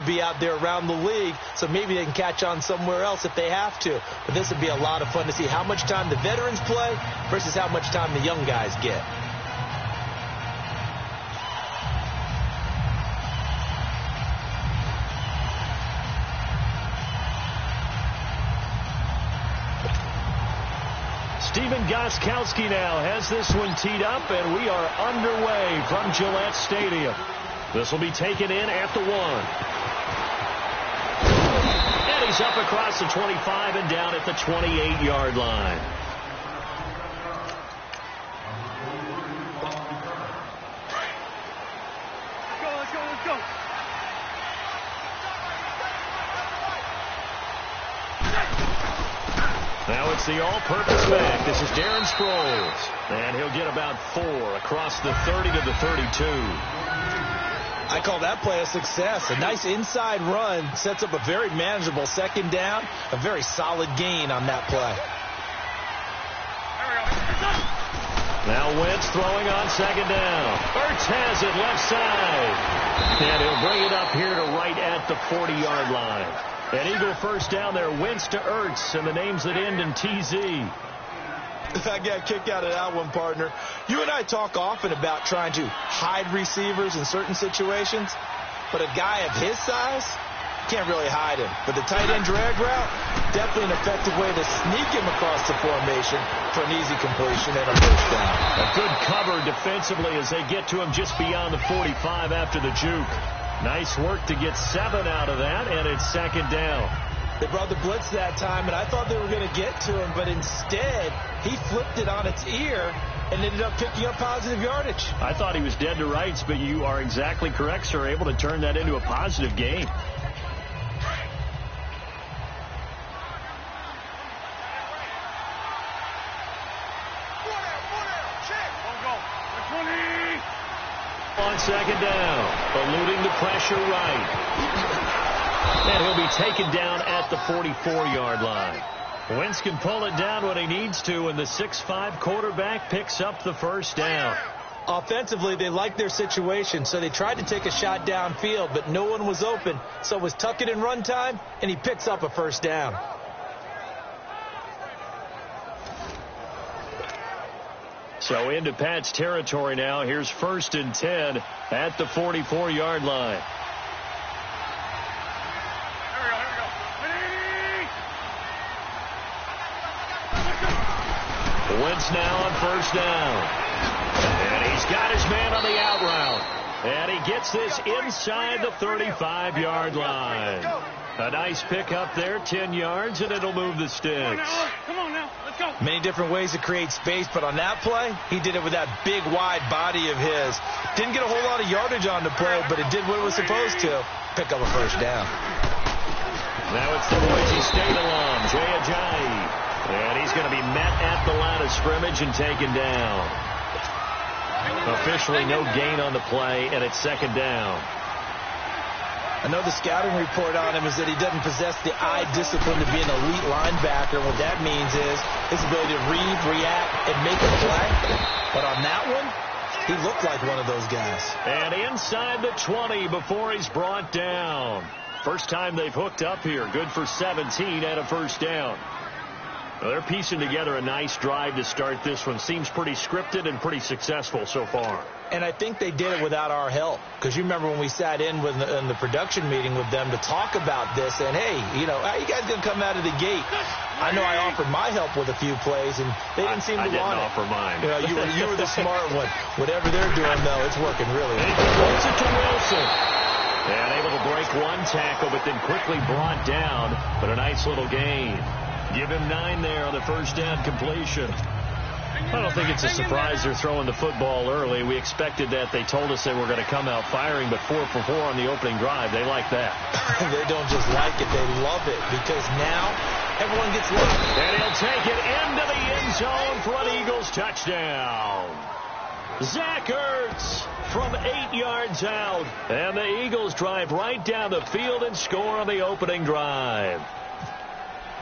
be out there around the league, so maybe they can catch on somewhere else if they have to. But this would be a lot of fun to see how much time the veterans play versus how much time the young guys get. Steven Gostkowski now has this one teed up, and we are underway from Gillette Stadium. This will be taken in at the 1. And he's up across the 25 and down at the 28-yard line. Let's go. Now it's the all-purpose back. This is Darren Sproles. And he'll get about 4 across the 30 to the 32. I call that play a success. A nice inside run sets up a very manageable second down. A very solid gain on that play. Now Wentz throwing on second down. Ertz has it left side. And he'll bring it up here to right at the 40-yard line. An Eagle first down there. Wentz to Ertz, and the names that end in TZ. I got a kick out of that one, partner. You and I talk often about trying to hide receivers in certain situations, but a guy of his size can't really hide him. But the tight end drag route, definitely an effective way to sneak him across the formation for an easy completion and a first down. A good cover defensively as they get to him just beyond the 45 after the juke. Nice work to get 7 out of that, and it's second down. They brought the blitz that time, and I thought they were going to get to him, but instead he flipped it on its ear and ended up picking up positive yardage. I thought he was dead to rights, but you are exactly correct, sir. Able to turn that into a positive gain. On second down, eluding the pressure right. And he'll be taken down at the 44-yard line. Wentz can pull it down when he needs to, and the 6'5" quarterback picks up the first down. Offensively, they liked their situation, so they tried to take a shot downfield, but no one was open. So it was tuck it in run time, and he picks up a first down. So into Pat's territory now. Here's 1st and 10 at the 44-yard line. Wentz now on first down. And he's got his man on the out route. And he gets this inside the 35-yard line. A nice pick up there, 10 yards, and it'll move the sticks. Come on now, let's go. Many different ways to create space, but on that play, he did it with that big, wide body of his. Didn't get a whole lot of yardage on the play, but it did what it was supposed to. Pick up a first down. Now it's the Boise State alum, Jay Ajayi. And he's going to be met at the line of scrimmage and taken down. Officially no gain on the play, and it's second down. I know the scouting report on him is that he doesn't possess the eye discipline to be an elite linebacker. What that means is his ability to read, react, and make a play. But on that one, he looked like one of those guys. And inside the 20 before he's brought down. First time they've hooked up here. Good for 17 and a first down. Well, they're piecing together a nice drive to start this one. Seems pretty scripted and pretty successful so far. And I think they did it without our help. Because you remember when we sat in the production meeting with them to talk about this. And, hey, you know, how you guys going to come out of the gate? I know I offered my help with a few plays, and they didn't seem to want it. I didn't offer mine. You know, you were the smart one. Whatever they're doing, though, it's working really well. And he throws it to Wilson. And able to break one tackle, but then quickly brought down. But a nice little gain. Give him 9 there on the first down completion. I don't think it's a surprise they're throwing the football early. We expected that. They told us they were going to come out firing, but 4 for 4 on the opening drive. They like that. They don't just like it. They love it because now everyone gets love. And he'll take it into the end zone for an Eagles touchdown. Zach Ertz from 8 yards out. And the Eagles drive right down the field and score on the opening drive.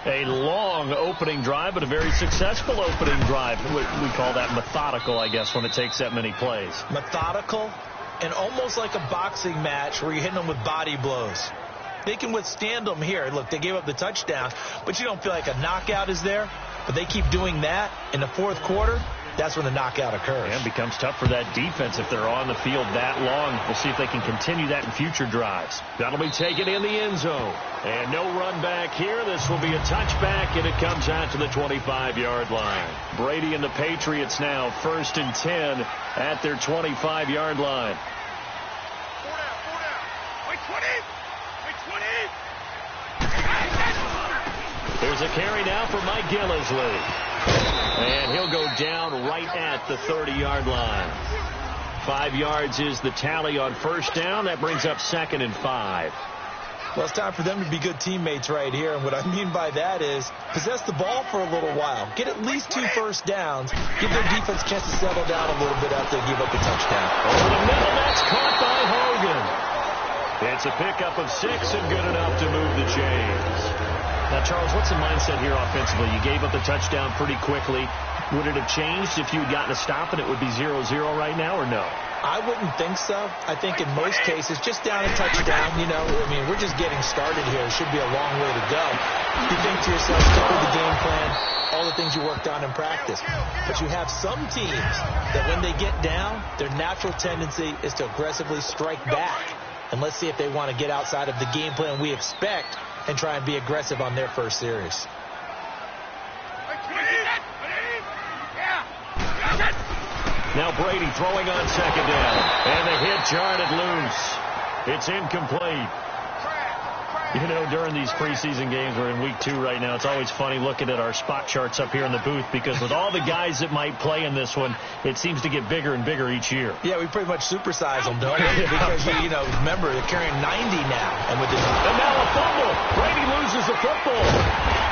A long opening drive, but a very successful opening drive. We call that methodical, I guess, when it takes that many plays. Methodical and almost like a boxing match where you're hitting them with body blows. They can withstand them here. Look, they gave up the touchdown, but you don't feel like a knockout is there. But they keep doing that in the fourth quarter. That's when the knockout occurs. And it becomes tough for that defense if they're on the field that long. We'll see if they can continue that in future drives. That'll be taken in the end zone. And no run back here. This will be a touchback, and it comes out to the 25-yard line. Brady and the Patriots now 1st and 10 at their 25-yard line. There's a carry now for Mike Gillisley. And he'll go down right at the 30-yard line. 5 yards is the tally on first down. That brings up 2nd and 5. Well, it's time for them to be good teammates right here. And what I mean by that is possess the ball for a little while. Get at least 2 first downs. Give their defense a chance to settle down a little bit after they give up the touchdown. Over the middle, that's caught by Hogan. It's a pickup of 6 and good enough to move the chains. Now, Charles, what's the mindset here offensively? You gave up the touchdown pretty quickly. Would it have changed if you had gotten a stop and it would be 0-0 right now, or no? I wouldn't think so. I think in most cases, just down a touchdown, you know, I mean, we're just getting started here. It should be a long way to go. You think to yourself, stick with the game plan, all the things you worked on in practice. But you have some teams that when they get down, their natural tendency is to aggressively strike back. And let's see if they want to get outside of the game plan we expect and try and be aggressive on their first series. Now Brady throwing on 2nd down. And the hit jarred loose. It's incomplete. You know, during these preseason games, we're in week 2 right now, it's always funny looking at our spot charts up here in the booth because with all the guys that might play in this one, it seems to get bigger and bigger each year. Yeah, we pretty much supersize them, don't we? Because, you know, remember, they're carrying 90 now. And now a fumble. Brady loses the football.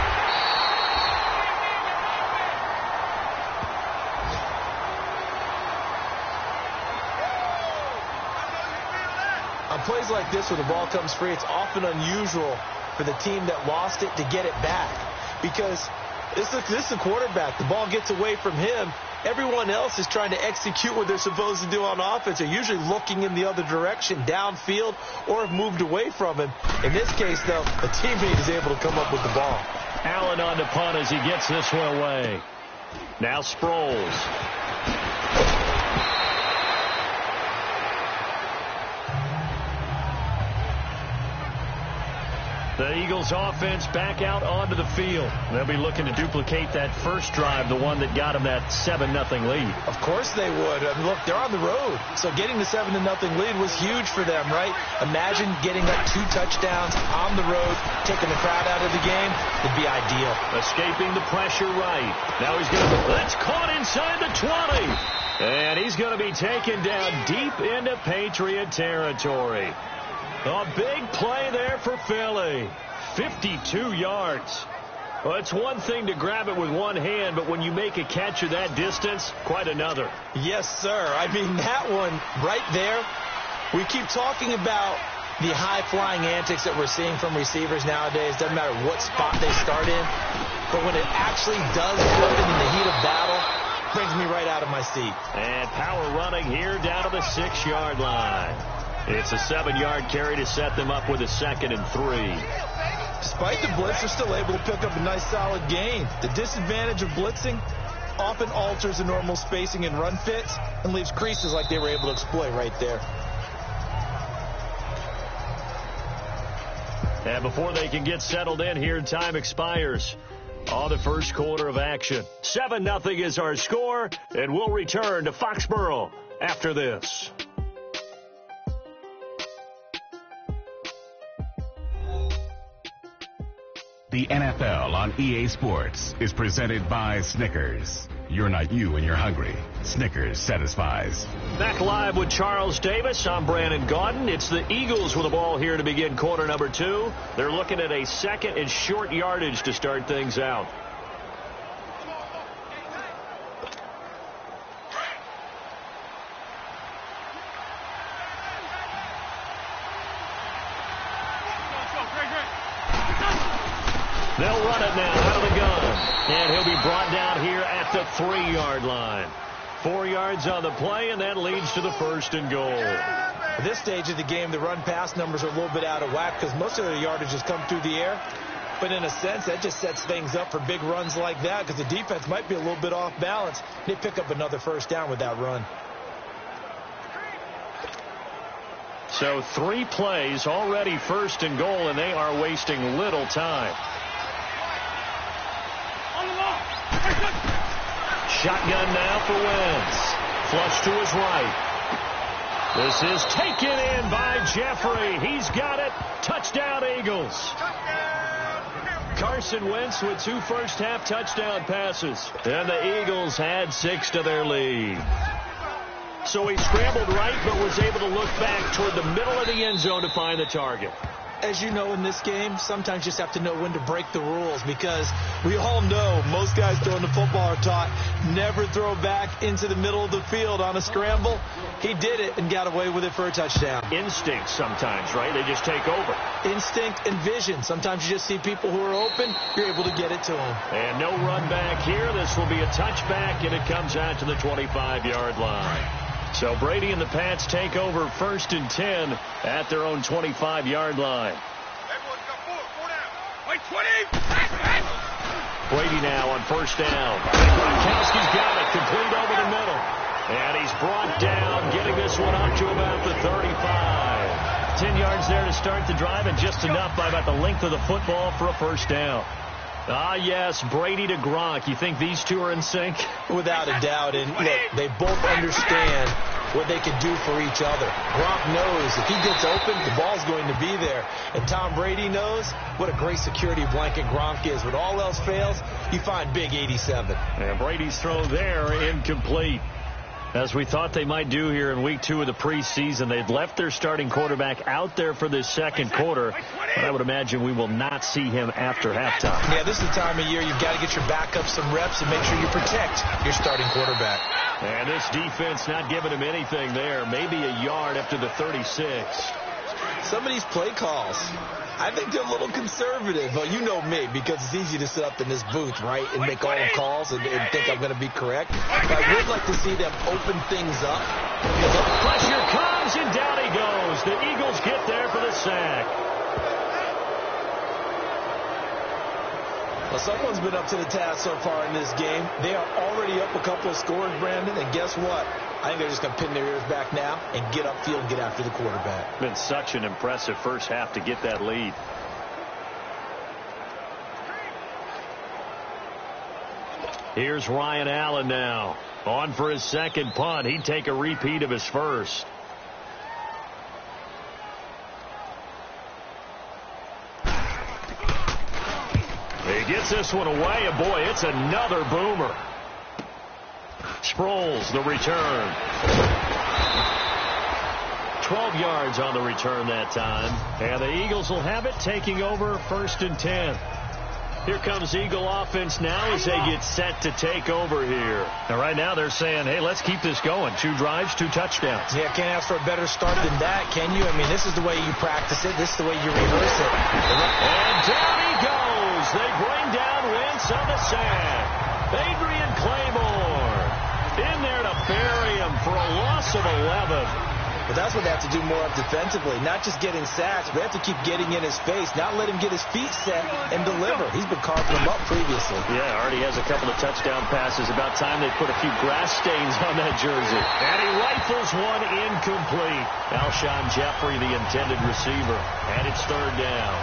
On plays like this where the ball comes free, it's often unusual for the team that lost it to get it back. Because this is a quarterback. The ball gets away from him. Everyone else is trying to execute what they're supposed to do on offense. They're usually looking in the other direction, downfield, or have moved away from him. In this case, though, a teammate is able to come up with the ball. Allen on the punt as he gets this one away. Now Sproles. The Eagles offense back out onto the field. They'll be looking to duplicate that first drive, the one that got them that 7-0 lead. Of course they would. I mean, look, they're on the road. So getting the 7-0 lead was huge for them, right? Imagine getting that 2 touchdowns on the road, taking the crowd out of the game. It'd be ideal. Escaping the pressure right. Now he's going to, that's caught inside the 20. And he's going to be taken down deep into Patriot territory. A big play there for Philly. 52 yards. Well, it's one thing to grab it with one hand, but when you make a catch of that distance, quite another. Yes, sir. I mean, that one right there, we keep talking about the high-flying antics that we're seeing from receivers nowadays. Doesn't matter what spot they start in. But when it actually does happen in the heat of battle, brings me right out of my seat. And power running here down to the 6-yard line. It's a 7-yard carry to set them up with a 2nd and 3. Despite the blitz, they're still able to pick up a nice solid gain. The disadvantage of blitzing often alters the normal spacing and run fits and leaves creases like they were able to exploit right there. And before they can get settled in here, time expires on the first quarter of action. 7-0 is our score, and we'll return to Foxborough after this. The NFL on EA Sports is presented by Snickers. You're not you when you're hungry. Snickers satisfies. Back live with Charles Davis. I'm Brandon Gaudin. It's the Eagles with the ball here to begin quarter number 2. They're looking at a 2nd and short yardage to start things out. They'll run it now out of the gun. And he'll be brought down here at the 3-yard line. 4 yards on the play, and that leads to the 1st and goal. At this stage of the game, the run-pass numbers are a little bit out of whack because most of their yardage has come through the air. But in a sense, that just sets things up for big runs like that because the defense might be a little bit off balance. They pick up another first down with that run. So 3 plays already first and goal, and they are wasting little time. On the ball. Shotgun now for Wentz. Flush to his right. This is taken in by Jeffrey. He's got it. Touchdown, Eagles. Carson Wentz with 2 first-half touchdown passes. And the Eagles had 6 to their lead. So he scrambled right, but was able to look back toward the middle of the end zone to find the target. As you know, in this game, sometimes you just have to know when to break the rules because we all know most guys throwing the football are taught never throw back into the middle of the field on a scramble. He did it and got away with it for a touchdown. Instinct sometimes, right? They just take over. Instinct and vision. Sometimes you just see people who are open, you're able to get it to them. And no run back here. This will be a touchback, and it comes out to the 25-yard line. So Brady and the Pats take over 1st and 10 at their own 25-yard line. Brady now on 1st down. Gronkowski's got it, complete over the middle. And he's brought down, getting this one up to about the 35. 10 yards there to start the drive, and just enough by about the length of the football for a first down. Ah, yes, Brady to Gronk. You think these two are in sync? Without a doubt. And look, they both understand what they can do for each other. Gronk knows if he gets open, the ball's going to be there. And Tom Brady knows what a great security blanket Gronk is. When all else fails, you find big 87. And Brady's throw there incomplete. As we thought they might do here in week 2 of the preseason, they've left their starting quarterback out there for this second quarter. But I would imagine we will not see him after halftime. Yeah, this is the time of year you've got to get your backup some reps and make sure you protect your starting quarterback. And this defense not giving him anything there. Maybe a yard up to the 36. Some of these play calls, I think they're a little conservative. Well, you know me, because it's easy to sit up in this booth, right, and make all the calls and think I'm going to be correct. But I would like to see them open things up. Pressure comes, and down he goes. The Eagles get there for the sack. Well, someone's been up to the task so far in this game. They are already up a couple of scores, Brandon, and guess what? I think they're just going to pin their ears back now and get upfield and get after the quarterback. Been such an impressive first half to get that lead. Here's Ryan Allen now. On for his second punt. He'd take a repeat of his first. He gets this one away, and boy, it's another boomer. Sproles, the return. 12 yards on the return that time. And the Eagles will have it, taking over 1st and 10. Here comes Eagle offense now as they get set to take over here. And right now they're saying, hey, let's keep this going. 2 drives, 2 touchdowns. Yeah, can't ask for a better start than that, can you? I mean, this is the way you practice it. This is the way you rehearse it. And down he goes. They bring down Wentz on the sack. Adrian Claymore in there to bury him for a loss of 11. But that's what they have to do more of defensively. Not just getting sacks, but they have to keep getting in his face. Not let him get his feet set and deliver. He's been carving them up previously. Yeah, already has a couple of touchdown passes. About time they put a few grass stains on that jersey. And he rifles one incomplete. Alshon Jeffrey, the intended receiver. And it's 3rd down.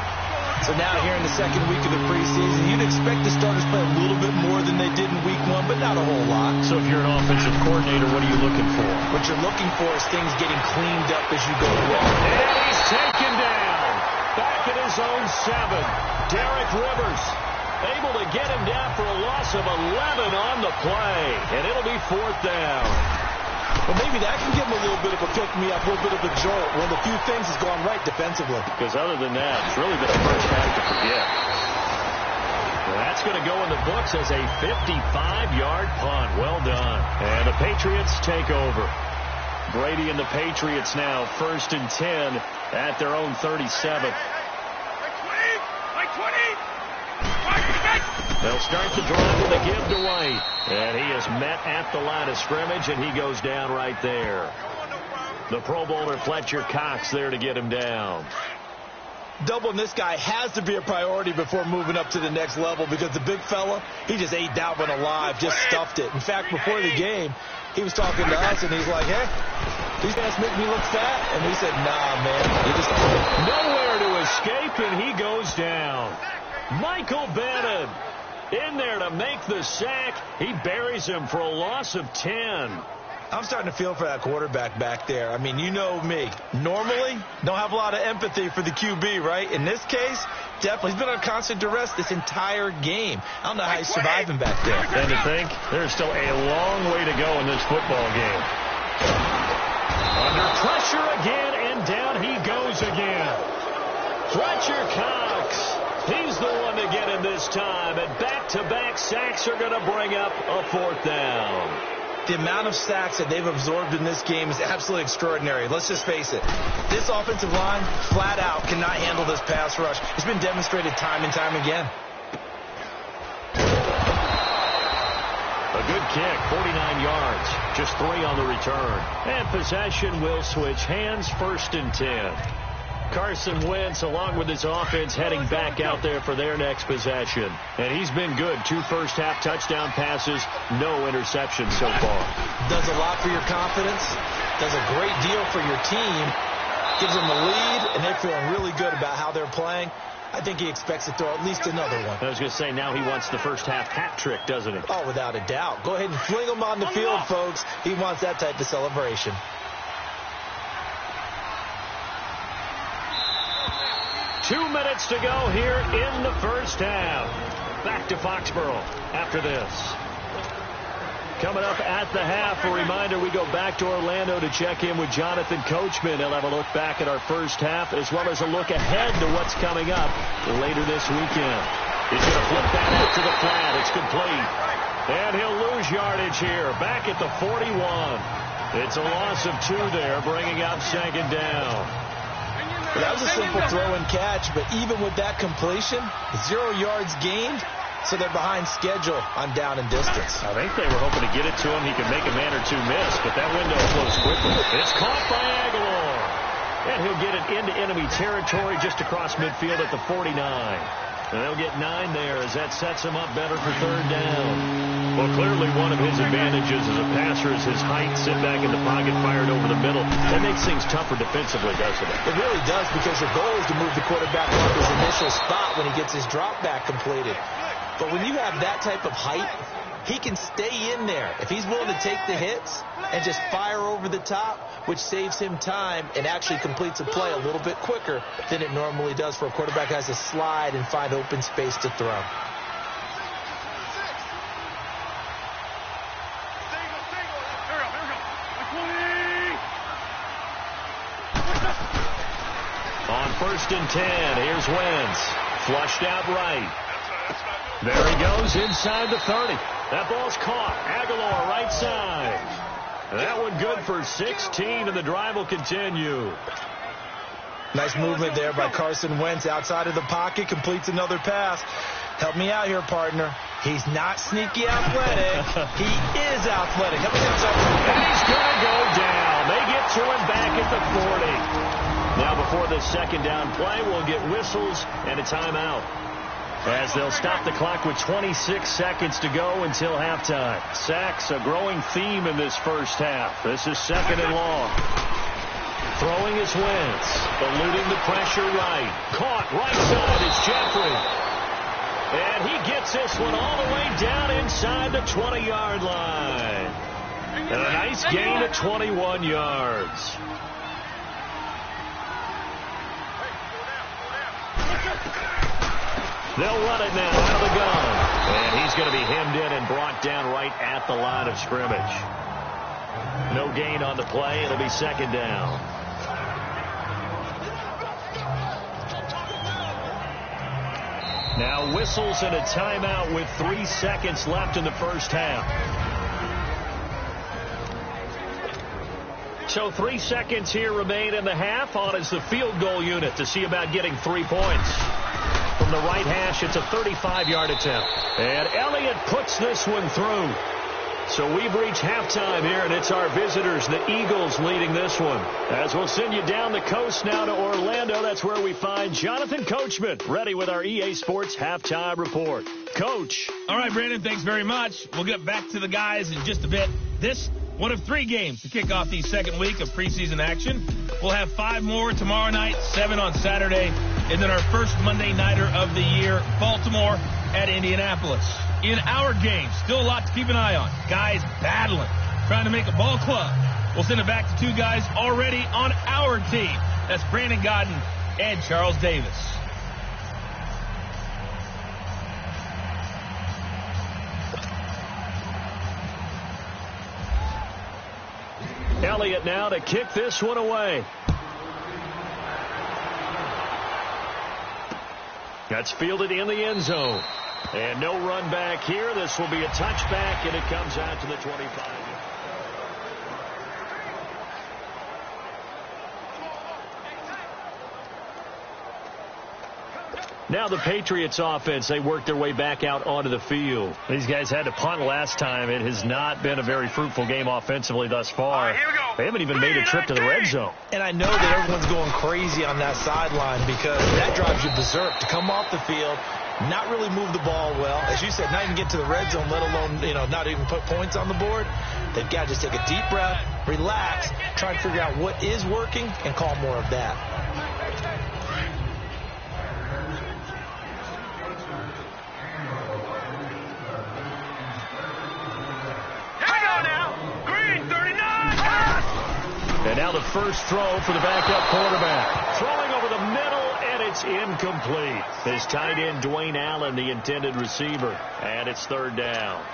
So now here in the second week of the preseason, you'd expect the starters play a little bit more than they did in week 1, but not a whole lot. So if you're an offensive coordinator, what are you looking for? What you're looking for is things getting cleaned up as you go along. And he's taken down. Back at his own 7. Derek Rivers able to get him down for a loss of 11 on the play. And it'll be 4th down. Well, maybe that can give him a little bit of a pick-me-up, a little bit of a jolt. One of the few things has gone right defensively. Because other than that, it's really been a first half to forget. Well, that's going to go in the books as a 55-yard punt. Well done. And the Patriots take over. Brady and the Patriots now 1st and 10 at their own 37. They'll start the drive with a give to White. And he is met at the line of scrimmage, and he goes down right there. The Pro Bowler Fletcher Cox there to get him down. Doubling this guy has to be a priority before moving up to the next level because the big fella, he just ate that one alive, just stuffed it. In fact, before the game, he was talking to us, and he's like, hey, these guys make me look fat. And we said, nah, man. He just nowhere to escape, and he goes down. Michael Bannon in there to make the sack. He buries him for a loss of 10. I'm starting to feel for that quarterback back there. I mean, you know me. Normally, don't have a lot of empathy for the QB, right? In this case, definitely. He's been on constant duress this entire game. I don't know how he's surviving back there. And to think, there's still a long way to go in this football game. Under pressure again, and down he goes again. Fletcher Cox. He's the one to get him this time. And back-to-back sacks are going to bring up a 4th down. The amount of sacks that they've absorbed in this game is absolutely extraordinary. Let's just face it. This offensive line, flat out, cannot handle this pass rush. It's been demonstrated time and time again. A good kick, 49 yards. Just 3 on the return. And possession will switch hands, 1st and 10. Carson Wentz, along with his offense, heading back out there for their next possession. And he's been good. 2 first-half touchdown passes, no interceptions so far. Does a lot for your confidence. Does a great deal for your team. Gives them the lead, and they're feeling really good about how they're playing. I think he expects to throw at least another one. I was going to say, now he wants the first-half hat trick, doesn't he? Oh, without a doubt. Go ahead and fling him on the field, folks. He wants that type of celebration. Two minutes to go here in the first half. Back to Foxborough after this. Coming up at the half, a reminder, we go back to Orlando to check in with Jonathan Coachman. He'll have a look back at our first half as well as a look ahead to what's coming up later this weekend. He's going to flip that out to the flat. It's complete. And he'll lose yardage here. Back at the 41. It's a loss of 2 there, bringing up 2nd down. That was a simple throw and catch, but even with that completion, 0 yards gained, so they're behind schedule on down and distance. I think they were hoping to get it to him. He could make a man or 2 miss, but that window closed quickly. It's caught by Aguilar. And he'll get it into enemy territory just across midfield at the 49. And they'll get 9 there as that sets him up better for 3rd down. Well, clearly one of his advantages as a passer is his height. Sit back in the pocket, fired over the middle. That makes things tougher defensively, doesn't it? It really does, because your goal is to move the quarterback off his initial spot when he gets his drop back completed. But when you have that type of height, he can stay in there. If he's willing to take the hits and just fire over the top, which saves him time and actually completes a play a little bit quicker than it normally does for a quarterback who has to slide and find open space to throw. On 1st and 10, here's Wentz. Flushed out right. There he goes inside the 30. That ball's caught. Aguilar right side. That one good for 16, and the drive will continue. Nice movement there by Carson Wentz outside of the pocket. Completes another pass. Help me out here, partner. He's not sneaky athletic. He is athletic. Help me out, and he's going to go down. They get to him back at the 40. Now before this 2nd down play, we'll get whistles and a timeout, as they'll stop the clock with 26 seconds to go until halftime. Sacks, a growing theme in this first half. This is 2nd and long. Throwing is Wentz, eluding the pressure right. Caught right side, it's Jeffrey. And he gets this one all the way down inside the 20-yard line. And a nice gain of 21 yards. They'll run it now out of the gun. And he's going to be hemmed in and brought down right at the line of scrimmage. No gain on the play. It'll be 2nd down. Now whistles and a timeout with 3 seconds left in the first half. So 3 seconds here remain in the half. On is the field goal unit to see about getting 3 points. From the right hash, it's a 35-yard attempt. And Elliott puts this one through. So we've reached halftime here, and it's our visitors, the Eagles, leading this one. As we'll send you down the coast now to Orlando, that's where we find Jonathan Coachman, ready with our EA Sports Halftime Report. Coach. All right, Brandon, thanks very much. We'll get back to the guys in just a bit. This, one of 3 games to kick off the second week of preseason action. We'll have 5 more tomorrow night, 7 on Saturday, and then our first Monday nighter of the year, Baltimore at Indianapolis. In our game, still a lot to keep an eye on. Guys battling, trying to make a ball club. We'll send it back to 2 guys already on our team. That's Brandon Godden and Charles Davis. Elliott now to kick this one away. That's fielded in the end zone. And no run back here. This will be a touchback, and it comes out to the 25. Now the Patriots offense, they work their way back out onto the field. These guys had to punt last time. It has not been a very fruitful game offensively thus far. They haven't even made a trip to the red zone. And I know that everyone's going crazy on that sideline because that drives you berserk to come off the field, not really move the ball well. As you said, not even get to the red zone, let alone, not even put points on the board. They've got to just take a deep breath, relax, try and figure out what is working, and call more of that. And now the first throw for the backup quarterback. Throwing over the middle, and it's incomplete. His tight end, Dwayne Allen, the intended receiver. And it's 3rd down.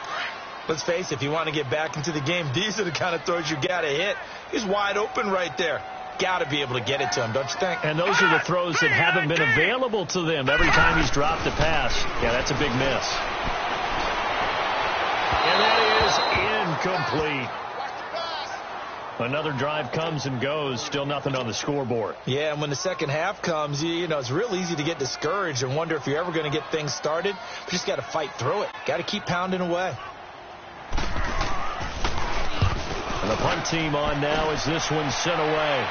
Let's face it, if you want to get back into the game, these are the kind of throws you got to hit. He's wide open right there. Got to be able to get it to him, don't you think? And those are the throws that haven't been available to them every time he's dropped a pass. Yeah, that's a big miss. And that is incomplete. Another drive comes and goes, still nothing on the scoreboard. Yeah, and when the second half comes, it's real easy to get discouraged and wonder if you're ever going to get things started. You just got to fight through it. Got to keep pounding away. And the punt team on now as this one's sent away.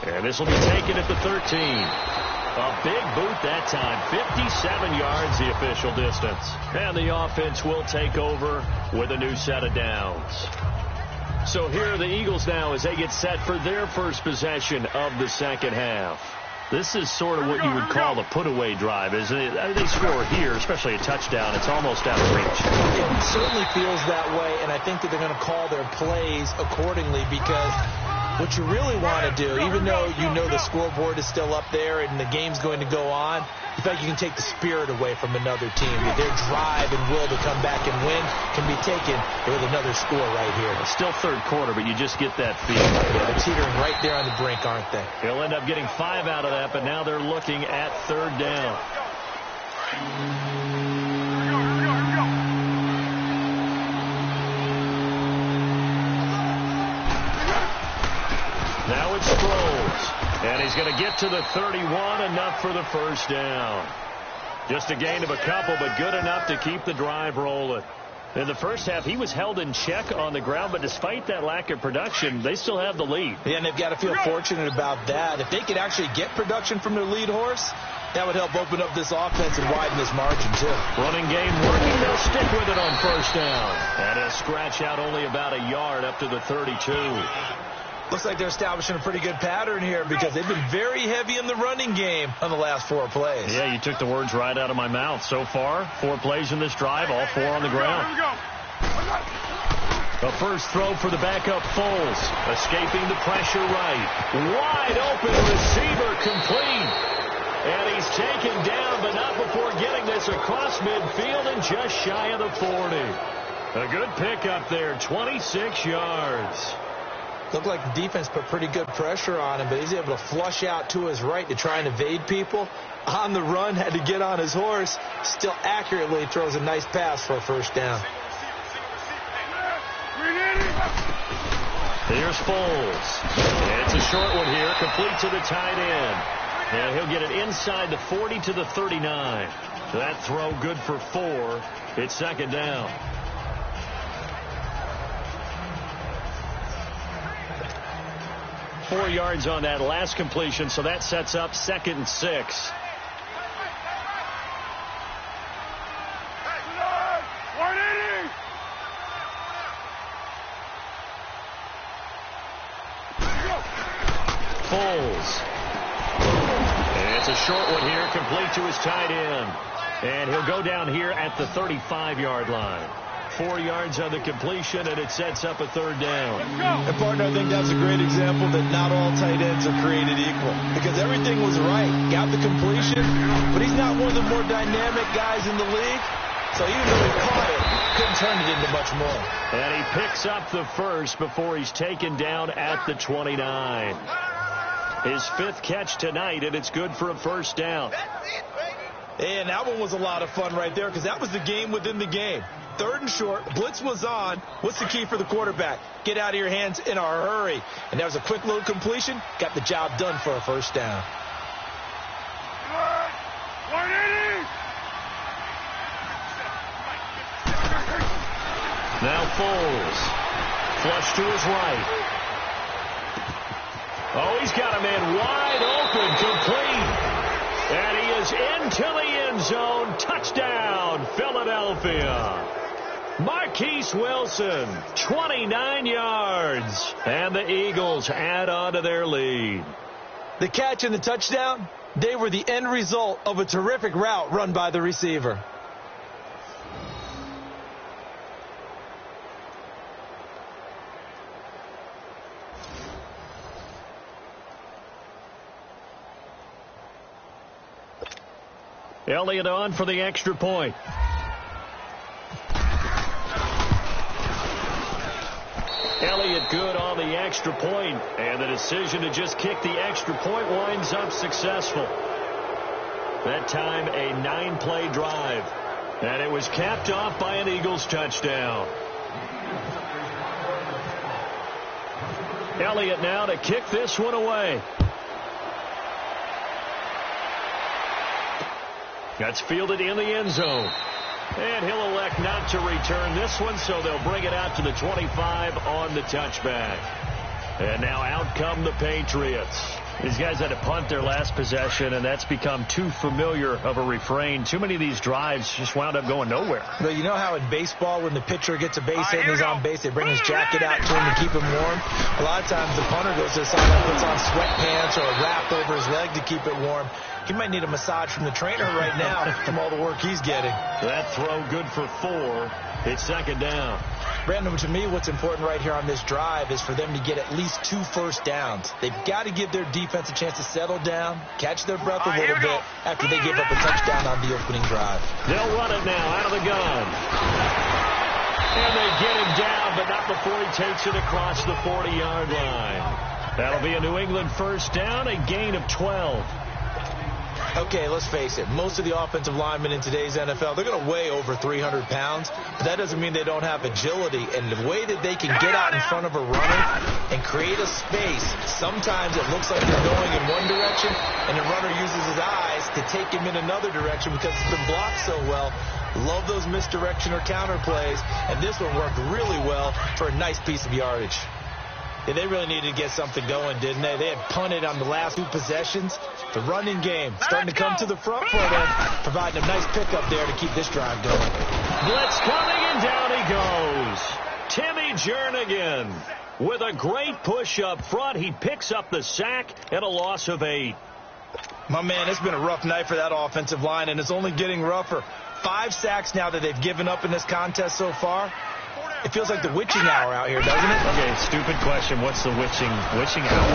And this will be taken at the 13. A big boot that time. 57 yards, the official distance. And the offense will take over with a new set of downs. So here are the Eagles now as they get set for their first possession of the second half. This is sort of what you would call a put-away drive, isn't it? They score here, especially a touchdown. It's almost out of reach. It certainly feels that way, and I think that they're going to call their plays accordingly because what you really want to do, even though you know the scoreboard is still up there and the game's going to go on, in fact, you can take the spirit away from another team. Their drive and will to come back and win can be taken with another score right here. It's still 3rd quarter, but you just get that feel. Yeah, they're teetering right there on the brink, aren't they? They'll end up getting 5 out of that, but now they're looking at 3rd down. Now it's Sproles. And he's going to get to the 31, enough for the first down. Just a gain of a couple, but good enough to keep the drive rolling. In the first half, he was held in check on the ground, but despite that lack of production, they still have the lead. Yeah, and they've got to feel fortunate about that. If they could actually get production from their lead horse, that would help open up this offense and widen this margin, too. Running game working. They'll stick with it on first down. And he'll scratch out only about a yard up to the 32. Looks like they're establishing a pretty good pattern here because they've been very heavy in the running game on the last 4 plays. Yeah, you took the words right out of my mouth. So far, 4 plays in this drive, all 4 on the ground. The first throw for the backup Foles. Escaping the pressure right. Wide open receiver complete. And he's taken down, but not before getting this across midfield and just shy of the 40. A good pickup there, 26 yards. Looked like the defense put pretty good pressure on him, but he's able to flush out to his right to try and evade people. On the run, had to get on his horse. Still accurately throws a nice pass for a first down. Here's Foles. And it's a short one here, complete to the tight end. And he'll get it inside the 40 to the 39. That throw good for 4. It's second down. 4 yards on that last completion, so that sets up 2nd and 6. Foles. And it's a short one here, complete to his tight end. And he'll go down here at the 35-yard line. 4 yards on the completion, and it sets up a 3rd down. And, partner, I think that's a great example that not all tight ends are created equal. Because everything was right. Got the completion, but he's not one of the more dynamic guys in the league. So even though he caught it, couldn't turn it into much more. And he picks up the first before he's taken down at the 29. His 5th catch tonight, and it's good for a 1st down. And that one was a lot of fun right there because that was the game within the game. 3rd and short, blitz was on. What's the key for the quarterback? Get out of your hands in a hurry. And that was a quick little completion. Got the job done for a 1st down. Now Foles. Flush to his right. Oh, he's got a man wide open, complete. And he is into the end zone. Touchdown, Philadelphia. Marquise Wilson, 29 yards. And the Eagles add on to their lead. The catch and the touchdown, they were the end result of a terrific route run by the receiver. Elliott on for the extra point. Elliott good on the extra point, and the decision to just kick the extra point winds up successful. That time a 9-play drive, and it was capped off by an Eagles touchdown. Elliott now to kick this one away. That's fielded in the end zone. And he'll elect not to return this one, so they'll bring it out to the 25 on the touchback. And now out come the Patriots. These guys had to punt their last possession, and that's become too familiar of a refrain. Too many of these drives just wound up going nowhere. But you know how in baseball, when the pitcher gets a base hit and he's on base, they bring his jacket out to him to keep him warm? A lot of times the punter goes to the sideline, puts on sweatpants or a wrap over his leg to keep it warm. He might need a massage from the trainer right now from all the work he's getting. That throw good for 4. It's 2nd down. Brandon, to me, what's important right here on this drive is for them to get at least 2 first downs. They've got to give their defense a chance to settle down, catch their breath a little bit after they give up a touchdown on the opening drive. They'll run it now out of the gun. And they get him down, but not before he takes it across the 40-yard line. That'll be a New England 1st down, a gain of 12. Okay, let's face it. Most of the offensive linemen in today's NFL, they're going to weigh over 300 pounds. But that doesn't mean they don't have agility. And the way that they can get out in front of a runner and create a space, sometimes it looks like they're going in one direction, and the runner uses his eyes to take him in another direction because it's been blocked so well. Love those misdirection or counter plays. And this one worked really well for a nice piece of yardage. Yeah, they really needed to get something going, didn't they? They had punted on the last 2 possessions. The running game starting to come to the front for them, providing a nice pickup there to keep this drive going. Blitz coming, and down he goes. Timmy Jernigan with a great push up front. He picks up the sack and a loss of 8. My man, it's been a rough night for that offensive line, and it's only getting rougher. 5 sacks now that they've given up in this contest so far. It feels like the witching hour out here, doesn't it? Okay, stupid question. What's the witching hour?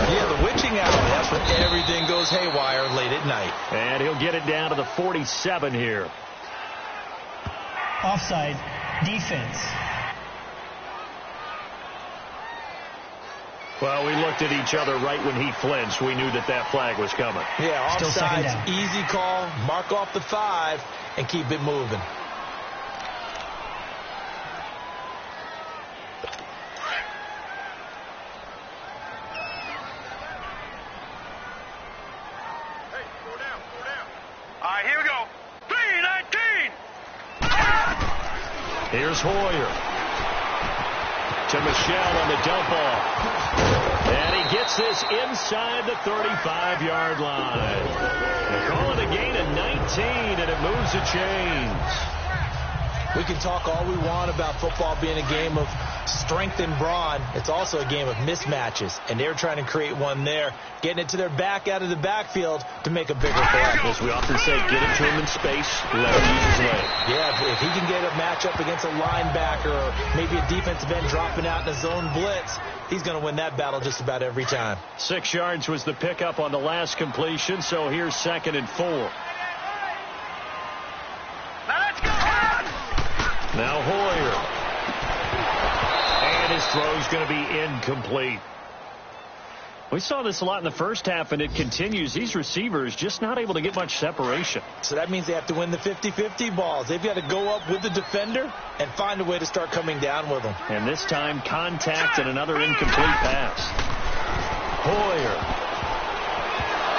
Yeah, the witching hour. That's when everything goes haywire late at night. And he'll get it down to the 47 here. Offside, defense. Well, we looked at each other right when he flinched. We knew that flag was coming. Yeah, offsides, easy call. Mark off the 5 and keep it moving. Here's Hoyer to Michelle on the dump off. And he gets this inside the 35-yard line. They call it a gain of 19, and it moves the chains. We can talk all we want about football being a game of strength and brawn. It's also a game of mismatches, and they're trying to create one there, getting it to their back out of the backfield to make a bigger play. As we often say, get it to him in space, let him use his leg. Yeah, if he can get a matchup against a linebacker or maybe a defensive end dropping out in a zone blitz, he's going to win that battle just about every time. 6 yards was the pickup on the last completion, so here's 2nd and 4. Now Hoyer. And his throw's going to be incomplete. We saw this a lot in the first half, and it continues. These receivers just not able to get much separation. So that means they have to win the 50-50 balls. They've got to go up with the defender and find a way to start coming down with them. And this time, contact and another incomplete pass. Hoyer.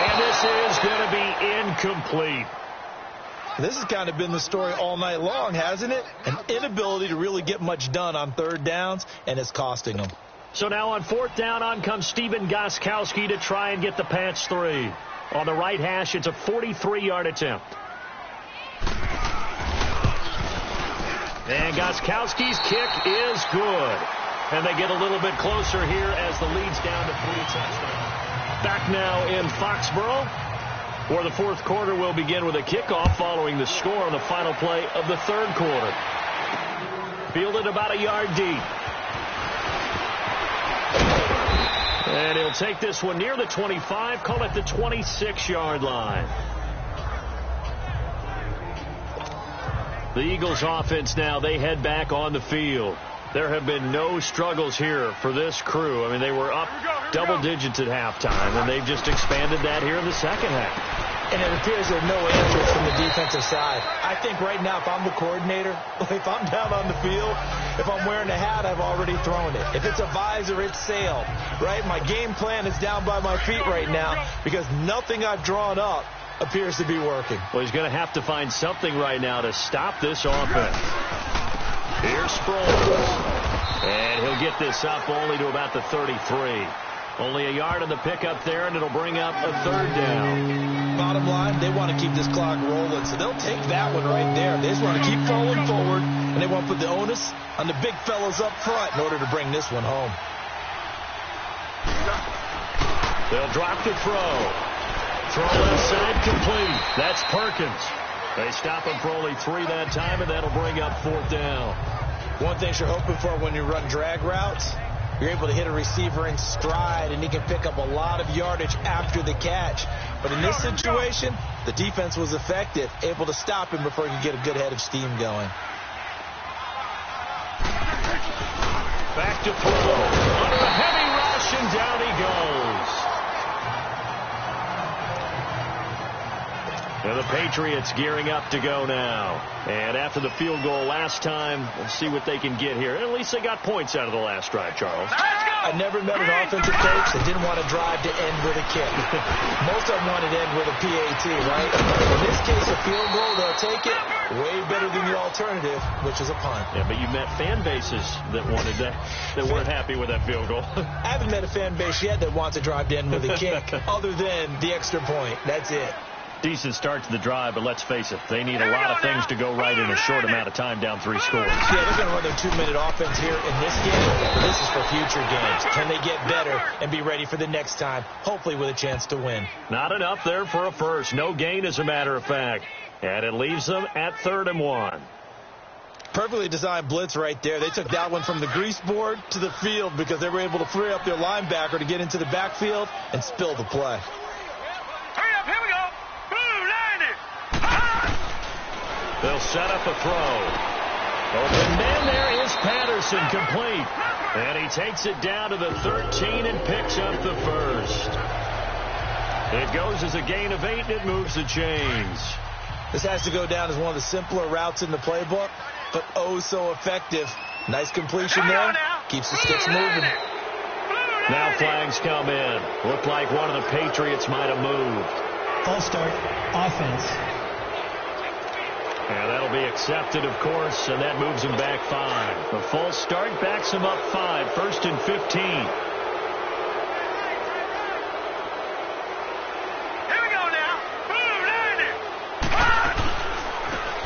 And this is going to be incomplete. This has kind of been the story all night long, hasn't it? An inability to really get much done on third downs, and it's costing them. So now on 4th down, on comes Stephen Gostkowski to try and get the Pats 3. On the right hash, it's a 43-yard attempt. And Gostkowski's kick is good. And they get a little bit closer here as the lead's down to 3 touchdowns. Back now in Foxborough, where the 4th quarter will begin with a kickoff following the score on the final play of the 3rd quarter. Fielded about a yard deep. And he'll take this one near the 25, call it the 26-yard line. The Eagles offense now, they head back on the field. There have been no struggles here for this crew. I mean, they were up double digits at halftime, and they've just expanded that here in the second half. And it appears there's no answers from the defensive side. I think right now, if I'm the coordinator, if I'm down on the field, if I'm wearing a hat, I've already thrown it. If it's a visor, it's sailed, right? My game plan is down by my feet right now because nothing I've drawn up appears to be working. Well, he's going to have to find something right now to stop this offense. Here's Sproles. And he'll get this up only to about the 33. Only a yard on the pickup there, and it'll bring up a 3rd down. Bottom line, they want to keep this clock rolling, so they'll take that one right there. They just want to keep falling forward, and they want to put the onus on the big fellas up front in order to bring this one home. They'll drop the throw. Throw left side complete. That's Perkins. They stop him for only 3 that time, and that'll bring up 4th down. One thing you're hoping for when you run drag routes, you're able to hit a receiver in stride, and he can pick up a lot of yardage after the catch. But in this situation, the defense was effective, able to stop him before he could get a good head of steam going. Back to throw. Under a heavy rush, and down he goes. Now the Patriots gearing up to go now. And after the field goal last time, let's see what they can get here. At least they got points out of the last drive, Charles. I never met an offensive coach that didn't want to drive to end with a kick. Most of them wanted to end with a PAT, right? In this case, a field goal, they'll take it. Way better than the alternative, which is a punt. Yeah, but you met fan bases that wanted that weren't happy with that field goal. I haven't met a fan base yet that wants to drive to end with a kick other than the extra point. That's it. Decent start to the drive, but let's face it, they need a lot of things to go right in a short amount of time, down 3 scores. Yeah, they're going to run their 2-minute offense here in this game, but this is for future games. Can they get better and be ready for the next time, hopefully with a chance to win? Not enough there for a first. No gain, as a matter of fact. And it leaves them at 3rd and 1. Perfectly designed blitz right there. They took that one from the grease board to the field because they were able to free up their linebacker to get into the backfield and spill the play. Hurry up, here we go. They'll set up a throw. Open man there is Patterson, complete. And he takes it down to the 13 and picks up the first. It goes as a gain of 8, and it moves the chains. This has to go down as one of the simpler routes in the playbook, but oh so effective. Nice completion there. Keeps the sticks moving. Now flags come in. Looked like one of the Patriots might have moved. False start, offense. And that'll be accepted, of course, and that moves him back 5. The false start backs him up 5, 1st and 15.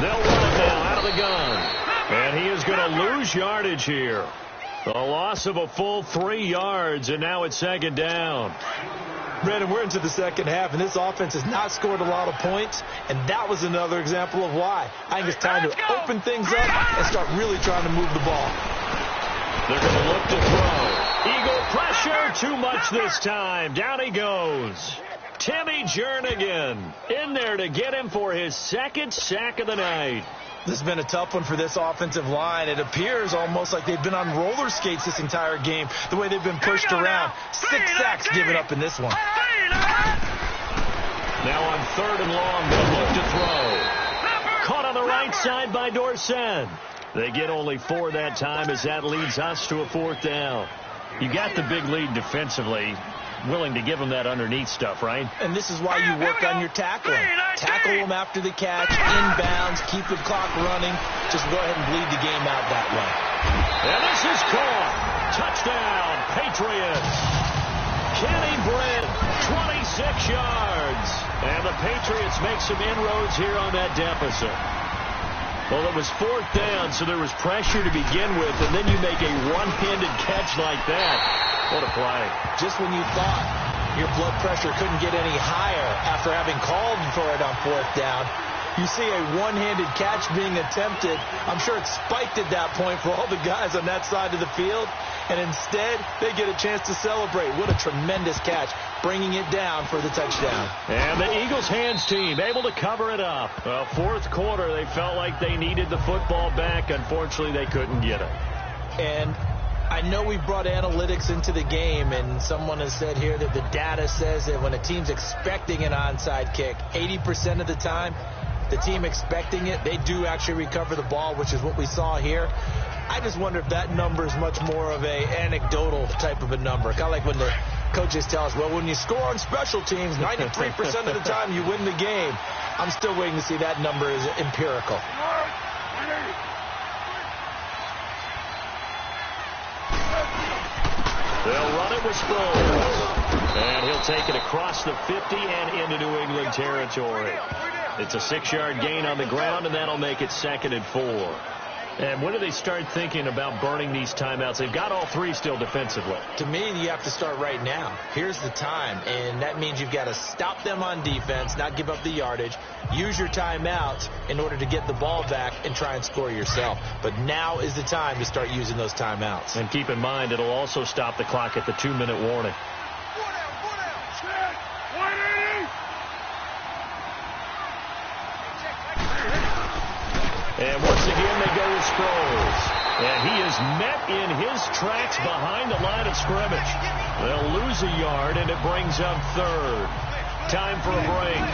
They'll run it now out of the gun. And he is going to lose yardage here. A loss of a full 3 yards, and now it's second down. Brandon, we're into the second half, and this offense has not scored a lot of points, and that was another example of why. I think it's time to open things up and start really trying to move the ball. They're going to look to throw. Eagle pressure, too much this time. Down he goes. Timmy Jernigan in there to get him for his second sack of the night. This has been a tough one for this offensive line. It appears almost like they've been on roller skates this entire game, the way they've been pushed around. 6 sacks given up in this one. Now on 3rd and long, they'll look to throw. Caught on the right side by Dorsett. They get only 4 that time as that leads us to a 4th down. You got the big lead defensively. Willing to give them that underneath stuff, right? And this is why you work on your tackling. Tackle them after the catch, inbounds, keep the clock running. Just go ahead and bleed the game out that way. And this is caught. Touchdown, Patriots. Kenny Britt, 26 yards. And the Patriots make some inroads here on that deficit. Well, it was 4th down, so there was pressure to begin with, and then you make a one-handed catch like that. What a play. Just when you thought your blood pressure couldn't get any higher after having called for it on 4th down, you see a one-handed catch being attempted. I'm sure it spiked at that point for all the guys on that side of the field, and instead they get a chance to celebrate. What a tremendous catch, bringing it down for the touchdown. And the Eagles hands team able to cover it up. Well, 4th quarter, they felt like they needed the football back. Unfortunately, they couldn't get it. And I know we brought analytics into the game, and someone has said here that the data says that when a team's expecting an onside kick, 80% of the time, the team expecting it, they do actually recover the ball, which is what we saw here. I just wonder if that number is much more of a anecdotal type of a number. Kind of like when the coaches tell us, well, when you score on special teams, 93% of the time you win the game. I'm still waiting to see that number is empirical. They'll run it with Sproles. And he'll take it across the 50 and into New England territory. It's a 6-yard gain on the ground, and that'll make it 2nd and 4. And when do they start thinking about burning these timeouts? They've got all 3 still defensively. To me, you have to start right now. Here's the time, and that means you've got to stop them on defense, not give up the yardage, use your timeouts in order to get the ball back and try and score yourself. But now is the time to start using those timeouts. And keep in mind, it'll also stop the clock at the 2-minute warning. And once again, they go with Sproles. And he is met in his tracks behind the line of scrimmage. They'll lose a yard, and it brings up 3rd. Time for a break.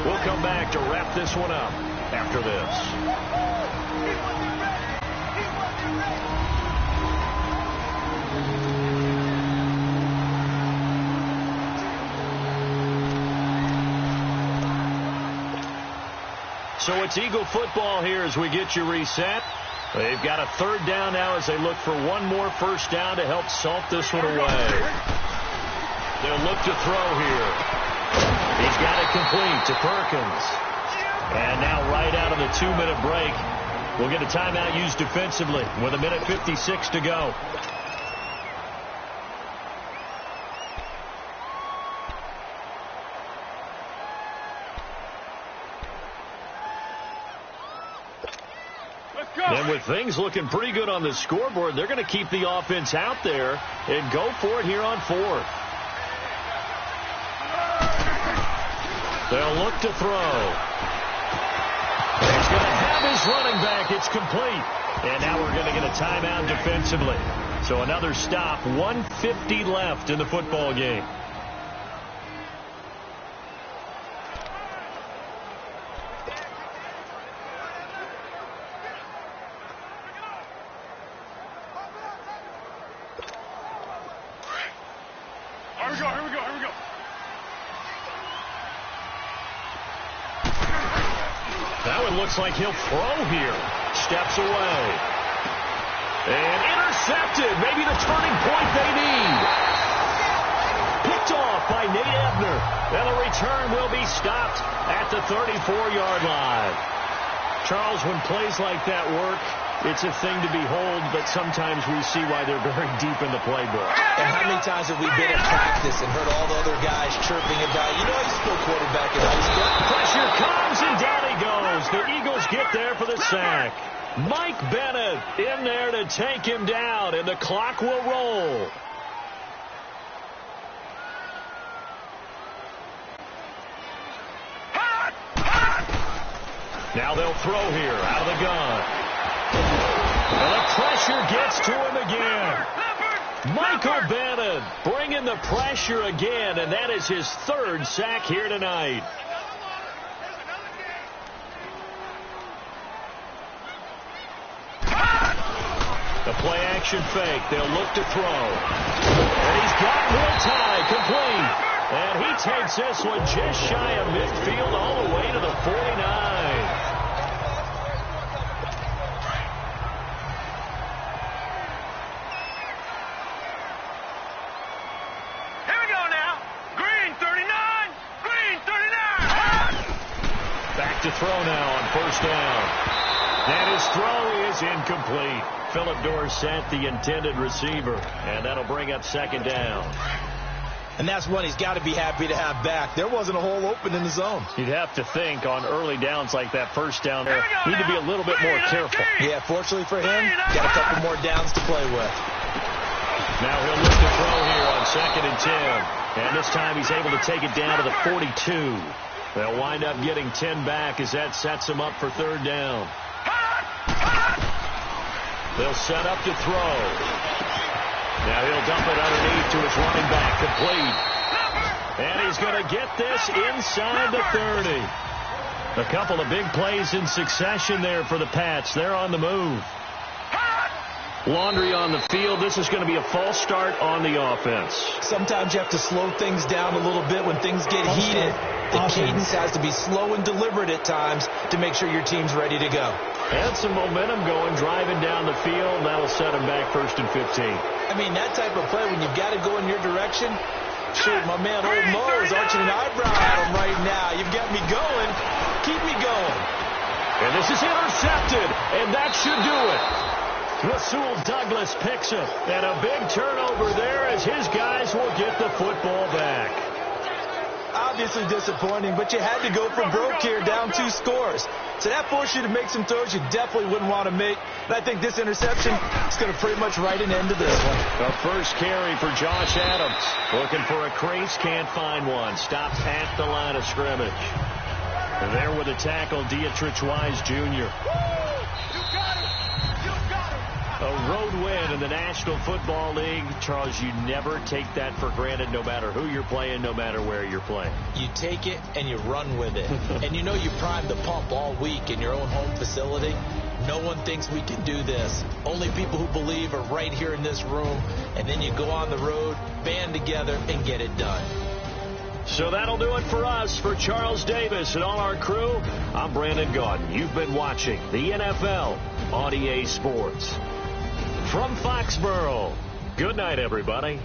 We'll come back to wrap this one up after this. So it's Eagle football here as we get you reset. They've got a 3rd down now as they look for one more 1st down to help salt this one away. They'll look to throw here. He's got it complete to Perkins. And now right out of the 2-minute break, we'll get a timeout used defensively with 1:56 to go. And with things looking pretty good on the scoreboard, they're going to keep the offense out there and go for it here on 4th. They'll look to throw. He's going to have his running back. It's complete. And now we're going to get a timeout defensively. So another stop. 1:50 left in the football game. Looks like he'll throw here. Steps away. And intercepted. Maybe the turning point they need. Picked off by Nate Ebner. And the return will be stopped at the 34-yard line. Charles, when plays like that work, it's a thing to behold, but sometimes we see why they're very deep in the playbook. And how many times have we been at practice and heard all the other guys chirping about, you know, I used to play quarterback in high school. Pressure comes, and down he goes. The Eagles get there for the sack. Mike Bennett in there to take him down, and the clock will roll. Now they'll throw here out of the gun. And the pressure gets to him again. Michael Bennett bringing the pressure again, and that is his third sack here tonight. The play action fake. They'll look to throw. And he's got real tie complete. And he takes this one just shy of midfield all the way to the 49. To throw now on first down. And his throw is incomplete. Philip Dorsett, the intended receiver. And that'll bring up second down. And that's one he's got to be happy to have back. There wasn't a hole open in the zone. You'd have to think on early downs like that first down there, need to be a little bit more careful. Yeah, fortunately for him, got a couple more downs to play with. Now he'll look to throw here on 2nd and 10. And this time he's able to take it down to the 42. They'll wind up getting 10 back as that sets him up for third down. They'll set up to throw. Now he'll dump it underneath to his running back, complete. And he's going to get this inside the 30. A couple of big plays in succession there for the Pats. They're on the move. Laundry on the field. This is going to be a false start on the offense. Sometimes you have to slow things down a little bit when things get heated. The cadence has to be slow and deliberate at times to make sure your team's ready to go. And some momentum going, driving down the field. That'll set him back 1st and 15. I mean, that type of play, when you've got to go in your direction, shoot, my man Old Mo is arching an eyebrow at him right now. You've got me going. Keep me going. And this is intercepted, and that should do it. Rasul Douglas picks him, and a big turnover there as his guys will get the football back. Obviously disappointing, but you had to go for broke here, down 2 scores. So that forced you to make some throws you definitely wouldn't want to make. And I think this interception is going to pretty much write an end to this one. The first carry for Josh Adams. Looking for a crease, can't find one. Stops at the line of scrimmage. And there with a tackle, Dietrich Wise Jr. A road win in the National Football League. Charles, you never take that for granted, no matter who you're playing, no matter where you're playing. You take it and you run with it. And you know you primed the pump all week in your own home facility. No one thinks we can do this. Only people who believe are right here in this room. And then you go on the road, band together, and get it done. So that'll do it for us. For Charles Davis and all our crew, I'm Brandon Gaudin. You've been watching the NFL on EA Sports. From Foxborough, good night, everybody.